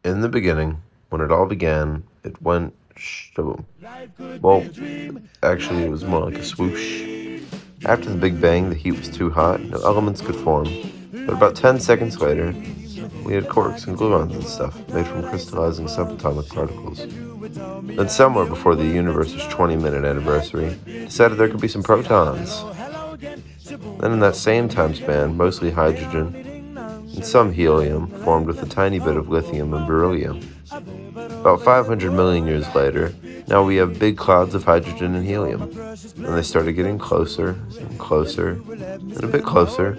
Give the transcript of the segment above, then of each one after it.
In the beginning, when it all began, it went shaboom. Well, actually, it was more like a swoosh. After the Big Bang, the heat was too hot, no elements could form. But about 10 seconds later, we had quarks and gluons and stuff, made from crystallizing subatomic particles. Then somewhere before the universe's 20-minute anniversary, decided there could be some protons. Then in that same time span, mostly hydrogen and some helium formed with a tiny bit of lithium and beryllium. About 500 million years later, now we have big clouds of hydrogen and helium. And they started getting closer and closer and a bit closer.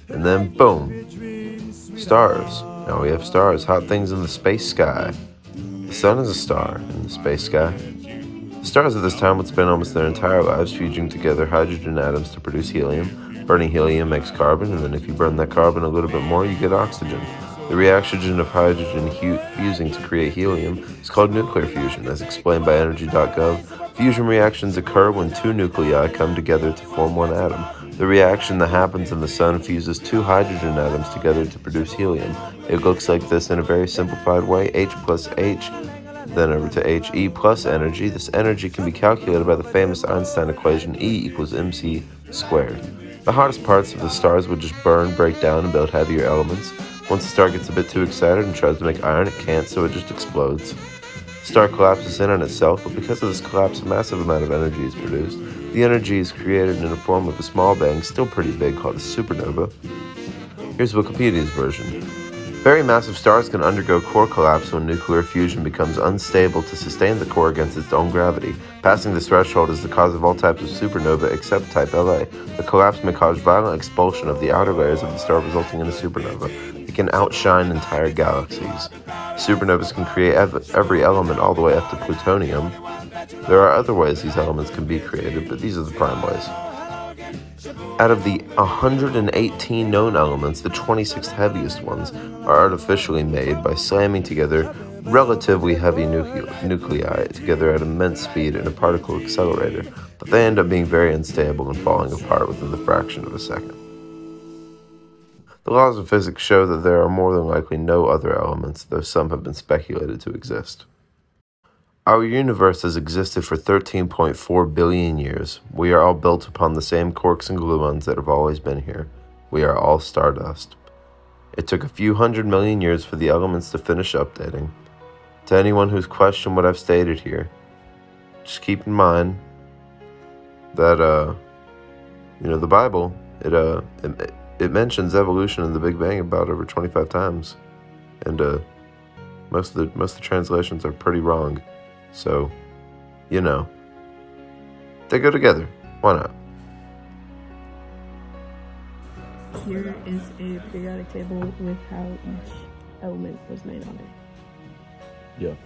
And then boom, stars. Now we have stars, hot things in the space sky. The sun is a star in the space sky. The stars at this time would spend almost their entire lives fusing together hydrogen atoms to produce helium. Burning helium makes carbon, and then if you burn that carbon a little bit more, you get oxygen. The reaction of hydrogen fusing to create helium is called nuclear fusion, as explained by energy.gov. Fusion reactions occur when two nuclei come together to form one atom. The reaction that happens in the sun fuses two hydrogen atoms together to produce helium. It looks like this in a very simplified way: H plus H, then over to He plus energy. This energy can be calculated by the famous Einstein equation E equals mc squared. The hottest parts of the stars would just burn, break down, and build heavier elements. Once the star gets a bit too excited and tries to make iron, it can't, so it just explodes. The star collapses in on itself, but because of this collapse, a massive amount of energy is produced. The energy is created in the form of a small bang, still pretty big, called a supernova. Here's Wikipedia's version. Very massive stars can undergo core collapse when nuclear fusion becomes unstable to sustain the core against its own gravity. Passing this threshold is the cause of all types of supernova except type La. The collapse may cause violent expulsion of the outer layers of the star, resulting in a supernova. It can outshine entire galaxies. Supernovas can create every element all the way up to plutonium. There are other ways these elements can be created, but these are the prime ways. Out of the 118 known elements, the 26 heaviest ones are artificially made by slamming together relatively heavy nuclei together at immense speed in a particle accelerator, but they end up being very unstable and falling apart within the fraction of a second. The laws of physics show that there are more than likely no other elements, though some have been speculated to exist. Our universe has existed for 13.4 billion years. We are all built upon the same quarks and gluons that have always been here. We are all stardust. It took a few 100 million years for the elements to finish updating. To anyone who's questioned what I've stated here, just keep in mind that, the Bible, it mentions evolution and the Big Bang about over 25 times. And most of the translations are pretty wrong. So, they go together. Why not? Here is a periodic table with how each element was made on it. Yeah.